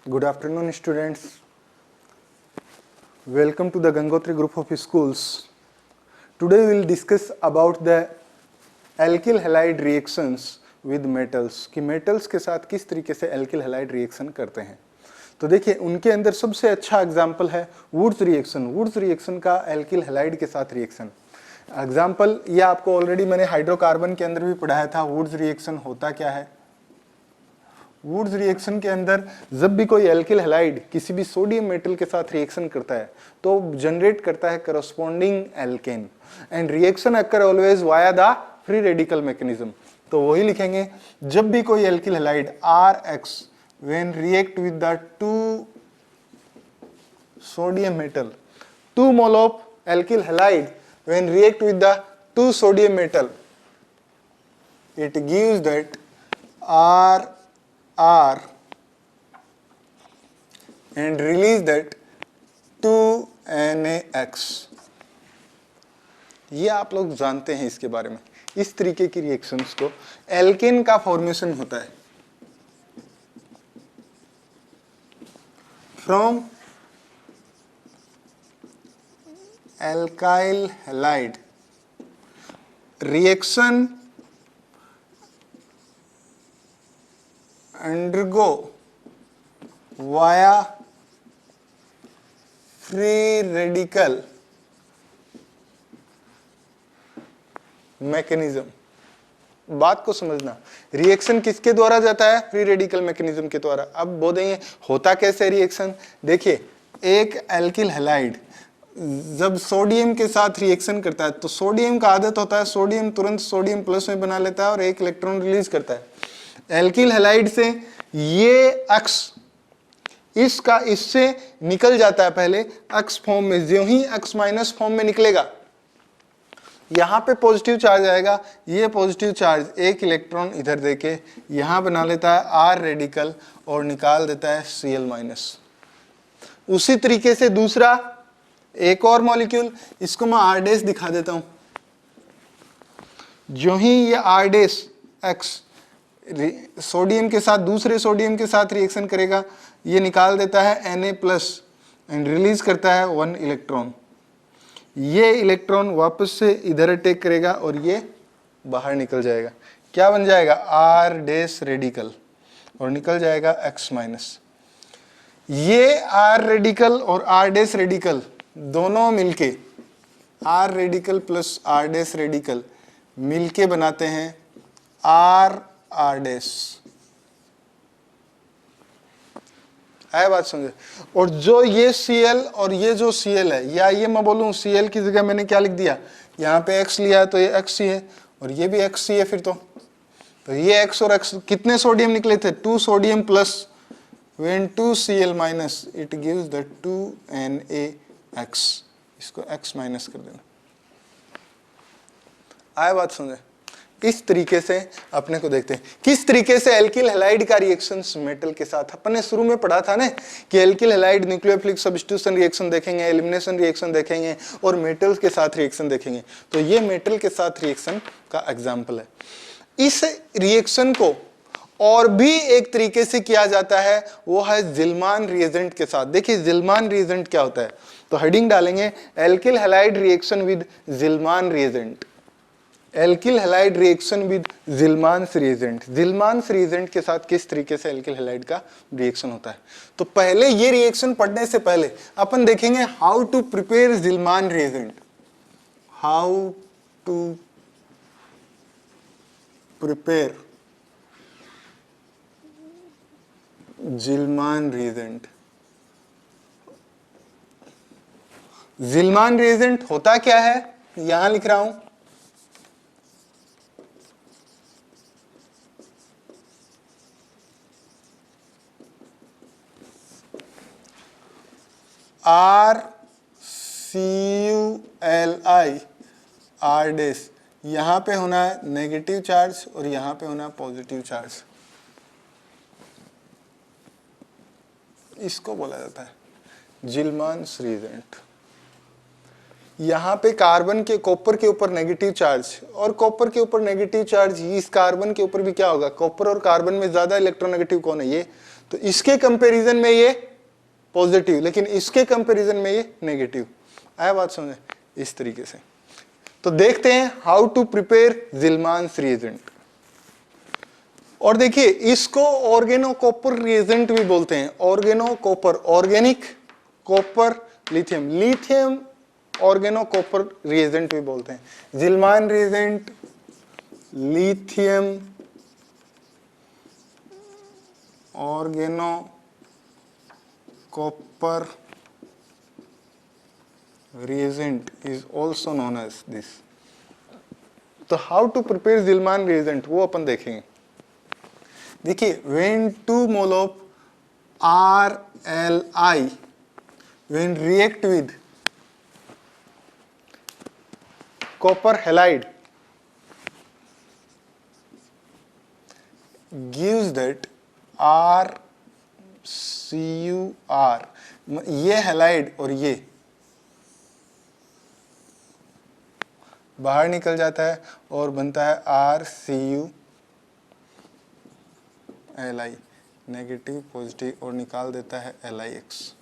Good afternoon, students. Welcome to the Gangotri group of schools. Today we will discuss about the alkyl halide reactions with metals कि metals के साथ किस तरीके से alkyl halide reaction करते हैं। तो देखिए उनके अंदर सबसे अच्छा एग्जाम्पल है वुड्स रिएक्शन। वुड्स रिएक्शन का alkyl halide के साथ रिएक्शन एग्जाम्पल ये आपको ऑलरेडी मैंने हाइड्रोकार्बन के अंदर भी पढ़ाया था। वुड्स रिएक्शन होता क्या है? वुड्स रिएक्शन के अंदर जब भी कोई एल्किल हैलाइड किसी भी सोडियम मेटल के साथ रिएक्शन करता है तो जनरेट करता है corresponding alkene and reaction occur always via the free radical mechanism. तो वही लिखेंगे जब भी कोई alkyl halide RX when react with the two sodium metal 2 mole of alkyl halide when react with the 2 sodium metal it gives that R and release that 2NaX। ये आप लोग जानते हैं इसके बारे में। इस तरीके की रिएक्शंस को एल्केन का फॉर्मेशन होता है from alkyl halide reaction undergo via free radical mechanism. बात को समझना, रिएक्शन किसके द्वारा जाता है? फ्री रेडिकल मैकेनिज्म के द्वारा। अब बोलेंगे होता कैसे रिएक्शन? देखिए एक एल्किल हैलाइड जब सोडियम के साथ रिएक्शन करता है तो सोडियम का आदत होता है सोडियम तुरंत सोडियम प्लस में बना लेता है और एक इलेक्ट्रॉन रिलीज करता है। एल्किल हैलाइड से ये अक्स इसका इससे निकल जाता है पहले अक्स फॉर्म में। जो ही अक्स माइनस फॉर्म में निकलेगा यहां पे पॉजिटिव चार्ज आएगा। ये पॉजिटिव चार्ज एक इलेक्ट्रॉन इधर देके यहां बना लेता है R रेडिकल और निकाल देता है Cl माइनस। उसी तरीके से दूसरा एक और मॉलिक्यूल, इसको मैं R डैश दिखा देता हूं। जो ही ये R डैश एक्स सोडियम के साथ दूसरे सोडियम के साथ रिएक्शन करेगा ये निकाल देता है Na प्लस एंड रिलीज करता है 1 इलेक्ट्रॉन। ये इलेक्ट्रॉन वापस से इधर अटैक करेगा और ये बाहर निकल जाएगा। क्या बन जाएगा? R डैश रेडिकल और निकल जाएगा X माइनस। ये R रेडिकल और R डैश रेडिकल दोनों मिलके R radical plus R dash radical मिलके बनाते हैं R डैश। है बात समझे? और जो ये Cl और ये जो Cl है, या ये मैं बोलूं Cl की जगह मैंने क्या लिख दिया, यहाँ पे X लिया तो ये Xc है और ये भी Xc है। फिर तो ये X और X कितने सोडियम निकले थे? 2 sodium plus when 2 Cl minus it gives the 2NaX। इसको X माइनस कर देना। आया बात समझे? इस तरीके से अपने को देखते हैं किस तरीके से एल्किल हैलाइड का रिएक्शंस मेटल के साथ। अपन ने शुरू में पढ़ा था ना कि alkyl halide nucleophilic substitution reaction देखेंगे, एलिमिनेशन रिएक्शन देखेंगे और मेटल्स के साथ रिएक्शन देखेंगे। तो ये मेटल के साथ रिएक्शन का एग्जांपल है। इस रिएक्शन को और भी एक तरीके से किया जाता है, वो है जिल्मान रिएजेंट के साथ। देखिए जिल्मान रिएजेंट क्या होता है, तो हेडिंग डालेंगे alkyl halide reaction with Gilman reagent. Alkyl halide reaction with Gilman's reagent. Gilman's reagent के साथ किस तरीके से एल्किल हैलाइड का रिएक्शन होता है। तो पहले ये रिएक्शन पढ़ने से पहले अपन देखेंगे how to prepare Gilman reagent. How to prepare Gilman reagent. Gilman reagent होता क्या है, यहां लिख रहा हूं। RCuLi R डैश, यहां पे होना है नेगेटिव चार्ज और यहां पे होना पॉजिटिव चार्ज। इसको बोला जाता है जिल्मान्स रिएजेंट। यहाँ पे कार्बन के कॉपर के ऊपर नेगेटिव चार्ज और कॉपर के ऊपर नेगेटिव चार्ज, इस कार्बन के ऊपर भी क्या होगा, कॉपर और कार्बन में ज्यादा इलेक्ट्रोनेगेटिव कौन है, ये। तो इसके कंपैरिजन में ये पॉजिटिव, लेकिन इसके कंपैरिजन में ये नेगेटिव। आया बात समझे? इस तरीके से। तो देखते हैं how to prepare Gilman's reagent. और देखिए इसको ऑर्गेनो कॉपर रिएजेंट भी बोलते हैं। Organo copper, organic copper lithium, lithium organo copper reagent भी बोलते हैं। Gilman reagent, lithium organo copper reagent is also known as this. तो how to prepare Gilman reagent वो अपन देखेंगे। देखिए when 2 mole of RLI when react with copper halide gives that RCuR, ये halide और ये बाहर निकल जाता है और बनता है RCuLi, नेगेटिव पॉजिटिव, और निकाल देता है LiX।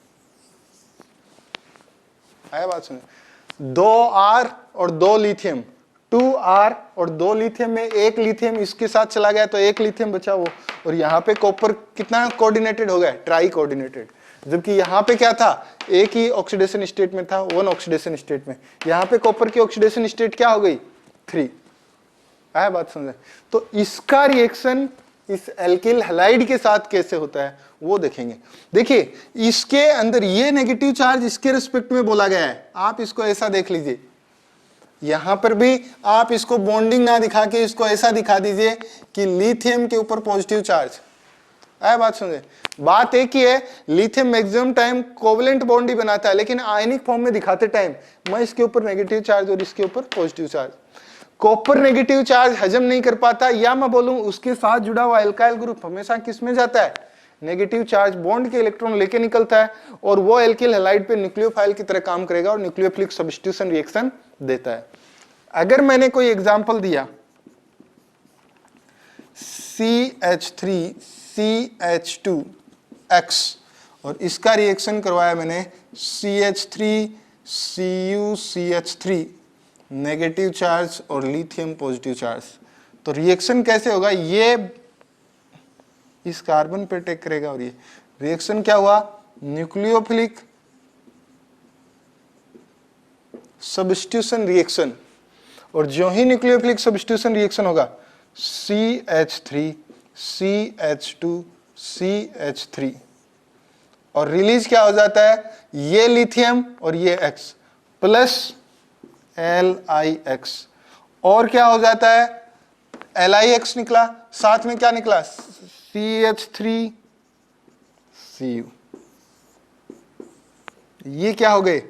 आया बात सुनिए, 2 R और 2 लिथियम, 2 R और 2 लिथियम में एक लिथियम इसके साथ चला गया तो एक लिथियम बचा वो, और यहाँ पे कॉपर कितना कोऑर्डिनेटेड हो गया, ट्राई कोऑर्डिनेटेड। जबकि यहाँ पे क्या था, एक ही ऑक्सीडेशन स्टेट में था, 1 ऑक्सीडेशन स्टेट में। यहाँ पे कॉपर की ऑक्सीडेशन स्टेट क्या हो गई, 3। आया बात समझे? तो इसका रिएक्शन इस एल्किल हैलाइड के साथ कैसे होता है वो देखेंगे। देखिए इसके अंदर ये नेगेटिव चार्ज इसके रिस्पेक्ट में बोला गया है, आप इसको ऐसा देख लीजिए। यहां पर भी आप इसको बॉन्डिंग ना दिखा के इसको ऐसा दिखा दीजिए कि लिथियम के ऊपर पॉजिटिव चार्ज। आया बात समझे? बात एक ही है, lithium maximum time covalent bond ही बनाता है, लेकिन आयनिक फॉर्म में दिखाते टाइम मैं इसके ऊपर नेगेटिव चार्ज और इसके ऊपर positive charge. Copper negative charge हजम नहीं कर पाता, या मैं बोलूं उसके साथ जुड़ा हुआ एल्काइल ग्रुप हमेशा किस में जाता है, नेगेटिव चार्ज बॉन्ड के इलेक्ट्रॉन लेके निकलता है, और वो एल्किल हैलाइड पे न्यूक्लियोफाइल की तरह काम करेगा और न्यूक्लियोफिलिक सब्स्टिट्यूशन रिएक्शन देता है। अगर मैंने कोई एग्जांपल दिया CH3CH2X और इसका रिएक्शन करवाया मैंने CH3CuCH3, नेगेटिव चार्ज और लिथियम पॉजिटिव चार्ज, तो रिएक्शन कैसे होगा, ये इस कार्बन पे अटैक करेगा और ये रिएक्शन क्या हुआ, न्यूक्लियोफिलिक सब्स्टिट्यूशन रिएक्शन। और जो ही न्यूक्लियोफिलिक सब्स्टिट्यूशन रिएक्शन होगा CH3CH2CH3 और रिलीज क्या हो जाता है, ये लिथियम और ये X प्लस LiX, और क्या हो जाता है, LiX निकला, साथ में क्या निकला, CH3Cu, ये क्या हो गए,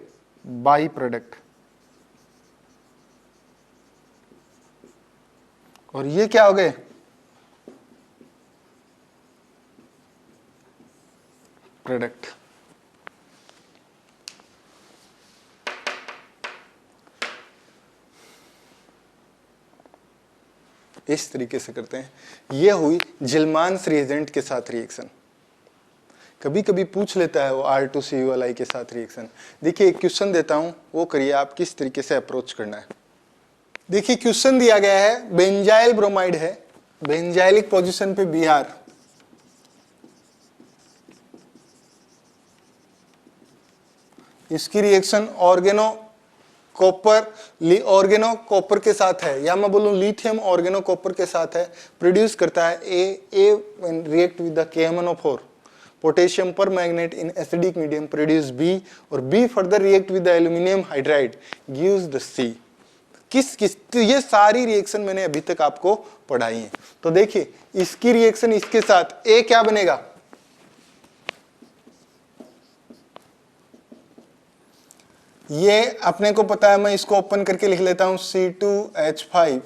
बाई प्रोडक्ट। और ये क्या हो गए, प्रोडक्ट। इस तरीके से करते हैं। ये हुई ज़िल्मान्स रिएजेंट के साथ रिएक्शन। कभी कभी पूछ लेता है वो R2CuLi के साथ रिएक्शन। देखिए एक क्वेश्चन देता हूं, वो करिए आप किस तरीके से अप्रोच करना है। देखिए क्वेश्चन दिया गया है, बेंजाइल ब्रोमाइड है, बेंजाइलिक पोजीशन पे Br, इसकी रिएक्शन ऑर्गेनो कॉपर के साथ है, या मैं बोलूं लिथियम ऑर्गेनो कॉपर के साथ है, प्रोड्यूस करता है A when react with the KMnO4 potassium permanganate in acidic medium produce B, और B further react with the aluminium hydride gives the C। किस तो ये सारी रिएक्शन मैंने अभी तक आपको पढ़ाई है। तो देखिए इसकी रिएक्शन इसके साथ A क्या बनेगा, ये अपने को पता है, मैं इसको ओपन करके लिख लेता हूं C2H5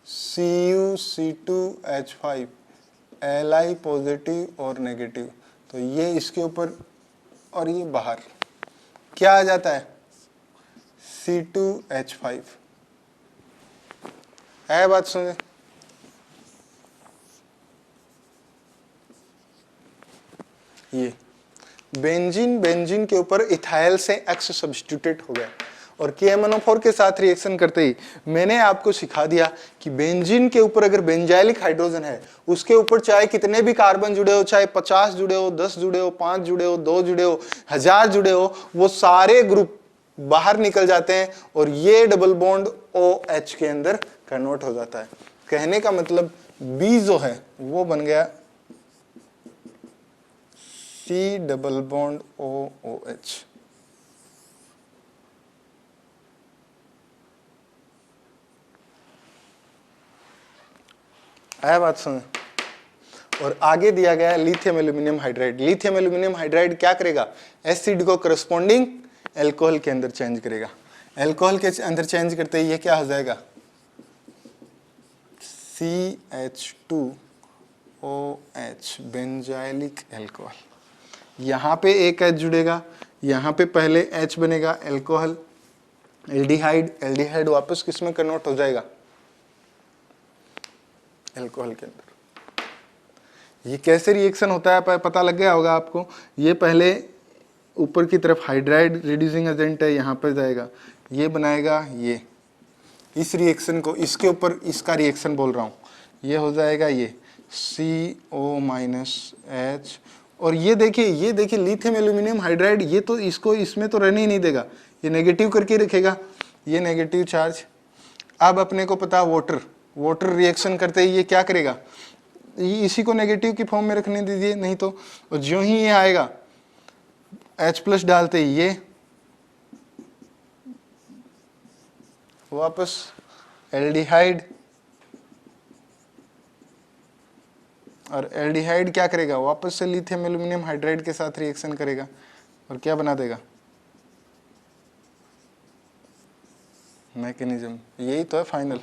CuC2H5 Li पॉजिटिव और नेगेटिव, तो ये इसके ऊपर और ये बाहर क्या आ जाता है, C2H5। है बात सुनिए, ये बेंजीन, बेंजीन के ऊपर इथाइल से X सब्स्टिट्यूटेड हो गया और KMnO4 के साथ रिएक्शन करते ही मैंने आपको सिखा दिया कि बेंजीन के ऊपर अगर बेंजाइलिक हाइड्रोजन है, उसके ऊपर चाहे कितने भी कार्बन जुड़े हो, चाहे 50 जुड़े हो, 10 जुड़े हो, 5 जुड़े हो, 2 जुड़े हो, 1000 जुड़े हो, वो सारे ग्रुप बाहर निकल जाते हैं और ये डबल बॉन्ड OH के अंदर कन्वर्ट हो जाता है। कहने का मतलब B जो है वो बन गया C डबल बॉन्ड OH। आया बात समझ? और आगे दिया गया है lithium aluminium hydride. Lithium aluminium hydride क्या करेगा? एसिड को करस्पॉन्डिंग एल्कोहल के अंदर चेंज करेगा। एल्कोहल के अंदर चेंज करते ही ये क्या हो जाएगा? CH2OH benzylic alcohol. यहाँ पे एक H जुड़ेगा, यहाँ पे पहले H बनेगा एल्कोहल, एल्डिहाइड, एल्डिहाइड वापस किस में कन्वर्ट हो जाएगा? एल्कोहल के अंदर। ये कैसे रिएक्शन होता है पता लग गया होगा आपको। ये पहले ऊपर की तरफ हाइड्राइड रिड्यूसिंग एजेंट है, यहाँ पर जाएगा, ये बनाएगा ये, इस रिएक्शन को इसके ऊपर इसका रिएक्शन बोल रहा हूँ, ये हो जाएगा ये CO-H। और ये देखिए लिथियम एल्यूमिनियम हाइड्राइड, ये तो इसको इसमें तो रहने ही नहीं देगा, ये नेगेटिव करके रखेगा, ये नेगेटिव चार्ज। अब अपने को पता वाटर, वाटर रिएक्शन करते ही ये क्या करेगा? इसी को नेगेटिव की फॉर्म में रखने दीजिए, नहीं तो और जो ही ये आएगा H+ डालते ही ये वापस एल्डिहाइड, और एल्डिहाइड क्या करेगा? वापस से लिथियम एल्यूमिनियम हाइड्राइड के साथ रिएक्शन करेगा और क्या बना देगा? मैकेनिज्म। यही तो है फाइनल।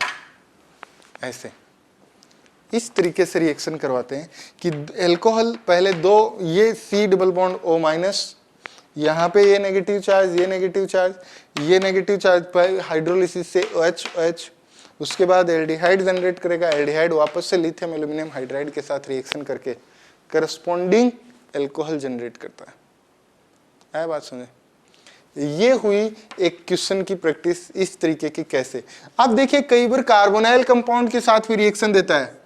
ऐसे इस तरीके से रिएक्शन करवाते हैं कि एल्कोहल पहले दो, ये C डबल बॉन्ड O-, यहाँ पे ये नेगेटिव चार्ज, ये नेगेटिव चार्ज, ये नेगेटिव चार्ज पर हाइड्रोलिसिस से OH, उसके बाद एल्डिहाइड जनरेट करेगा, एल्डिहाइड वापस से लिथियम एल्यूमिनियम हाइड्राइड के साथ रिएक्शन करके करस्पॉन्डिंग एल्कोहल जनरेट करता है। आया बात समझे? ये हुई एक क्वेश्चन की प्रैक्टिस इस तरीके की। कैसे? अब देखिए कई बार कार्बोनाइल कंपाउंड के साथ भी रिएक्शन देता है।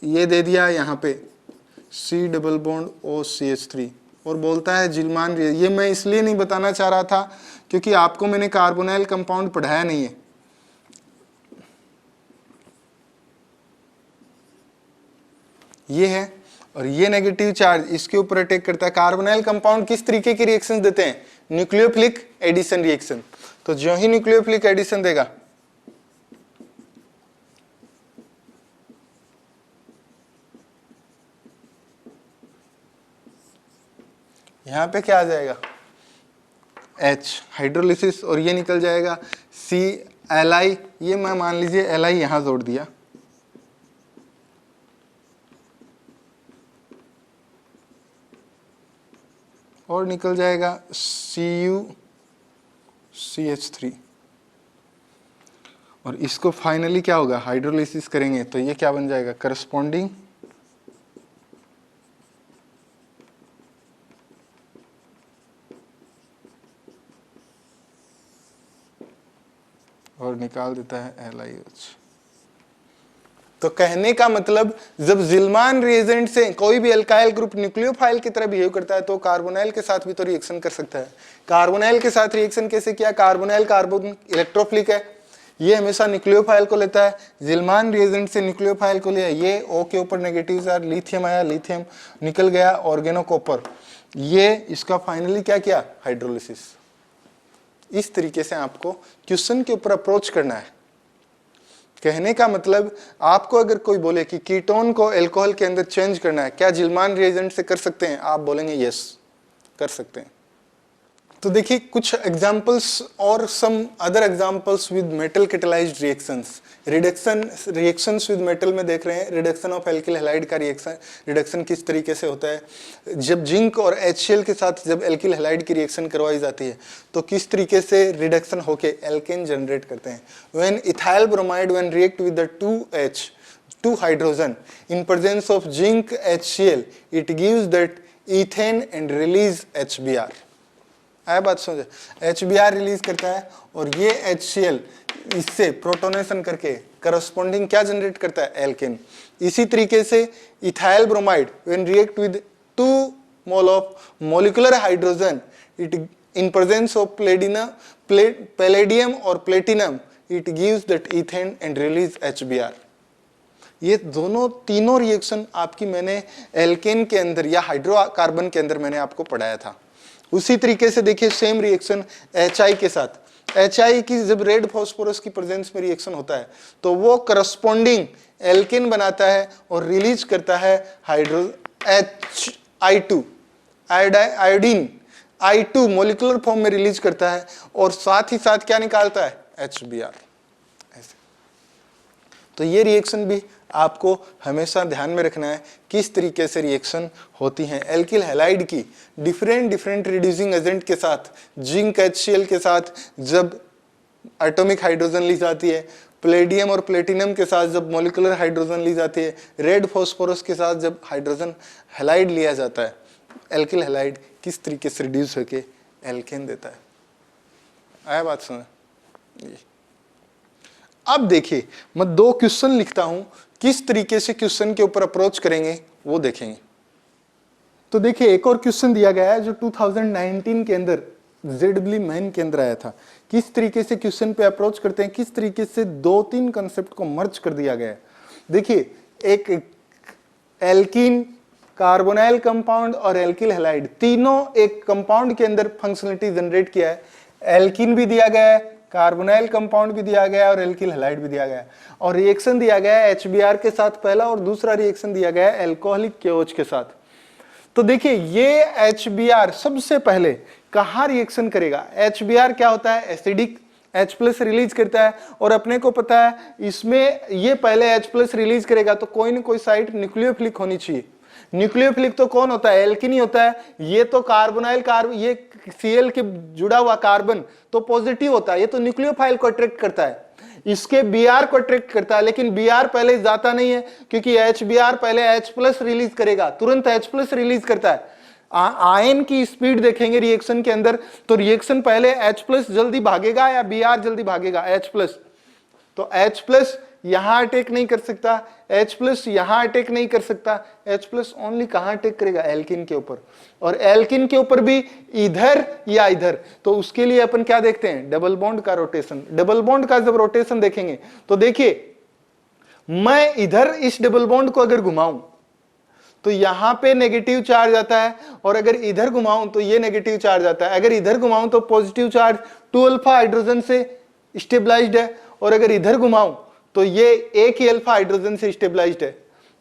ये दे दिया यहाँ पे C डबल बॉन्ड OCH3 और बोलता है जिलमान। ये मैं इसलिए नहीं बताना चाह रहा था क्योंकि आपको मैंने कार्बोनाइल कंपाउंड पढ़ाया नहीं है। ये है और ये नेगेटिव चार्ज इसके ऊपर अटैक करता है। कार्बोनाइल कंपाउंड किस तरीके की रिएक्शन देते हैं? Nucleophilic addition reaction. तो जो ही न्यूक्लियोफिलिक एडिशन देगा, यहां पे क्या आ जाएगा? H हाइड्रोलिसिस, और ये निकल जाएगा CLi। ये मैं मान लीजिए Li यहां जोड़ दिया, और निकल जाएगा CuCH3। और इसको फाइनली क्या होगा? हाइड्रोलिसिस करेंगे तो ये क्या बन जाएगा? करस्पॉन्डिंग और निकाल देता है LiOH। तो कहने का मतलब जब जिलमान रिएजेंट से कोई भी अल्काइल ग्रुप न्यूक्लियोफाइल की तरह बिहेव करता है तो कार्बोनाइल के साथ भी तो रिएक्शन कर सकता है। कार्बोनाइल के साथ रिएक्शन कैसे किया? कार्बोनाइल कार्बन इलेक्ट्रोफिलिक है, ये हमेशा न्यूक्लियोफाइल को लेता है। जिलमान रिएजेंट से न्यूक्लियोफाइल को लिया, ये O के ऊपर नेगेटिव चार्ज, लिथियम आया, लिथियम निकल गया ऑर्गेनो कॉपर, ये इसका फाइनली क्या किया? हाइड्रोलिसिस। इस तरीके से आपको क्वेश्चन के ऊपर अप्रोच करना है। कहने का मतलब आपको अगर कोई बोले कि कीटोन को अल्कोहल के अंदर चेंज करना है, क्या जिलमान रिएजेंट से कर सकते हैं? आप बोलेंगे यस, कर सकते हैं। तो देखिए कुछ एग्जांपल्स और some other examples with metal catalysed reactions. Reactions with metal में देख रहे हैं रिडक्शन ऑफ एल्किल हैलाइड का रिडक्शन किस तरीके से होता है। जब जिंक और HCl के साथ जब एल्किल हैलाइड की रिएक्शन करवाई जाती है तो किस तरीके से रिडक्शन होके एल्केन जनरेट करते हैं। When ethyl bromide when react with the 2 hydrogen in presence of zinc HCl, it gives that ethane and release HBr। आया बात समझे? HBr रिलीज करता है और ये HCl इससे प्रोटोनेशन करके करस्पॉन्डिंग क्या जनरेट करता है? एल्केन। इसी तरीके से ethyl bromide when react with 2 mole of molecular hydrogen it in presence of palladium और platinum it gives that ethane and release HBr। ये दोनों तीनों रिएक्शन आपकी मैंने एल्केन के अंदर या हाइड्रोकार्बन के अंदर मैंने आपको पढ़ाया था। उसी तरीके से देखिए सेम रिएक्शन HI के साथ, HI की जब रेड फॉस्फोरस की प्रेजेंस में रिएक्शन होता है तो वो करस्पॉन्डिंग एल्केन बनाता है और रिलीज करता है I2 iodine I2 molecular form में रिलीज करता है और साथ ही साथ क्या निकालता है? HBr। ऐसे तो ये रिएक्शन भी आपको हमेशा ध्यान में रखना है किस तरीके से रिएक्शन होती हैं एल्किल हैलाइड की डिफरेंट रिड्यूसिंग एजेंट के साथ। जिंक HCl के साथ जब एटॉमिक हाइड्रोजन ली जाती है, प्लेडियम और प्लेटिनम के साथ जब मॉलिक्यूलर हाइड्रोजन ली जाती है, रेड फॉस्फोरस के साथ जब हाइड्रोजन हैलाइड लिया जाता है, एल्किल हैलाइड किस तरीके से रिड्यूस होकर एल्केन देता है। आया बात समझ? अब देखिए मैं 2 क्वेश्चन लिखता हूं, किस तरीके से क्वेश्चन के ऊपर अप्रोच करेंगे वो देखेंगे। तो देखिए एक और क्वेश्चन दिया गया है जो 2019 के अंदर ZEE मेन के अंदर आया था। किस तरीके से क्वेश्चन पे अप्रोच करते हैं, किस तरीके से 2-3 कंसेप्ट को मर्ज कर दिया गया है। देखिए एक एल्कीन, कार्बोनाइल कंपाउंड और एल्किल हैलाइड तीनों एक कंपाउंड के अंदर फंक्शनलिटी जनरेट किया है। एल्कीन भी दिया गया है, कार्बोनाइल कंपाउंड भी दिया गया है और एल्किल हैलाइड भी दिया गया है और रिएक्शन दिया गया है HBr के साथ पहला और दूसरा रिएक्शन दिया गया है एल्कोहलिक KOH के साथ। तो देखिए ये HBr सबसे पहले कहाँ रिएक्शन करेगा? HBr क्या होता है? एसिडिक, H+ रिलीज करता है और अपने को पता है इसमें ये पहले H+ रिलीज करेगा तो कोई ना कोई साइट न्यूक्लियोफिलिक होनी चाहिए। न्यूक्लियोफिलिक तो कौन होता है? एल्कीन ही होता है। ये तो कार्बोनाइल ये Cl के जुड़ा हुआ कार्बन तो पॉजिटिव होता है, ये तो न्यूक्लियोफाइल को अट्रैक्ट करता है, इसके Br को अट्रैक्ट करता है, लेकिन Br पहले जाता नहीं है क्योंकि HBr पहले H+ रिलीज करेगा, तुरंत H+ रिलीज करता है। आयन की स्पीड देखेंगे रिएक्शन के अंदर तो रिएक्शन पहले H+ जल्दी भागेगा या Br जल्दी भागेगा? H+। तो H+ यहां अटैक नहीं कर सकता, H+ यहां अटैक नहीं कर सकता, H+ ओनली कहां अटैक करेगा? एल्कीन के ऊपर, और एल्कीन के ऊपर भी इधर या इधर। तो उसके लिए अपन क्या देखते हैं? डबल बॉन्ड का रोटेशन। डबल बॉन्ड का जब रोटेशन देखेंगे तो देखिए मैं इधर इस डबल बॉन्ड को अगर घुमाऊं तो यहां पे नेगेटिव चार्ज आता है और अगर इधर घुमाऊं तो ये नेगेटिव चार्ज आता है। अगर इधर घुमाऊं तो पॉजिटिव चार्ज 2α हाइड्रोजन से स्टेबलाइज्ड है और अगर इधर घुमाऊं तो ये एक ही अल्फा हाइड्रोजन से स्टेबलाइज्ड है।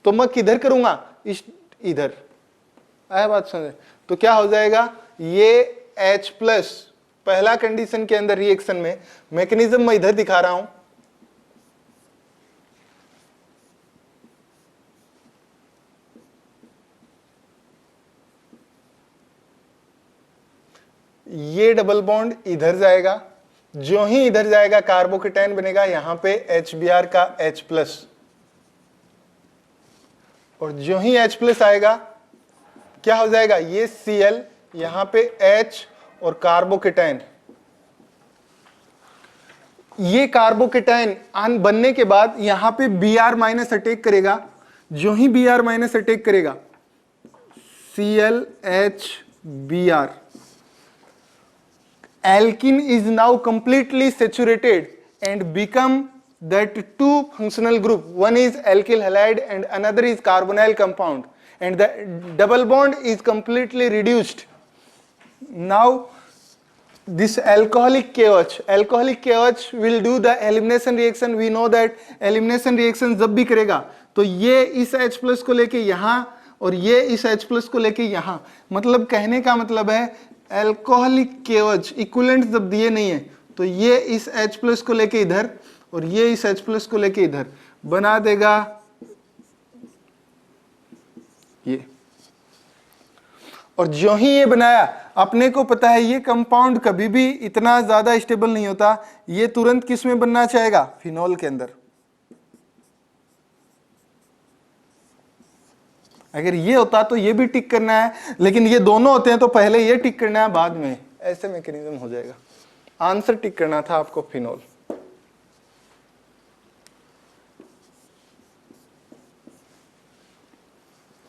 तो मैं किधर करूंगा? इधर। आया बात समझे? तो क्या हो जाएगा? ये H+ पहला कंडीशन के अंदर रिएक्शन में मैकेनिज्म मैं इधर दिखा रहा हूं, ये डबल बॉन्ड इधर जाएगा, जो ही इधर जाएगा कार्बोकेटाइन बनेगा यहां पे HBr का H+, और जो ही H+ आएगा क्या हो जाएगा? ये Cl यहां पे H और कार्बोकेटाइन, ये कार्बोकेटाइन आन बनने के बाद यहां पे Br- अटैक करेगा। जो ही Br- अटैक करेगा ClHBr, alkene is now completely saturated and become that two functional group. One is alkyl halide and another is carbonyl compound, and the double bond is completely reduced. Now this alcoholic KOH will do the elimination reaction. We know that elimination reaction जब भी करेगा तो ये इस H+ को लेके यहाँ और ये इस H+ को लेके यहाँ, मतलब कहने का मतलब है अल्कोहलिक KOH इक्विवेलेंट जब दिए नहीं है तो ये इस H+ को लेके इधर और ये इस H+ को लेके इधर बना देगा ये। और जो ही ये बनाया, अपने को पता है ये कंपाउंड कभी भी इतना ज्यादा स्टेबल नहीं होता, ये तुरंत किस में बनना चाहेगा? फिनॉल के अंदर। अगर ये होता तो ये भी टिक करना है, लेकिन ये दोनों होते हैं तो पहले ये टिक करना है बाद में, ऐसे मैकेनिज्म हो जाएगा। आंसर टिक करना था आपको फिनोल।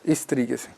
इस तरीके से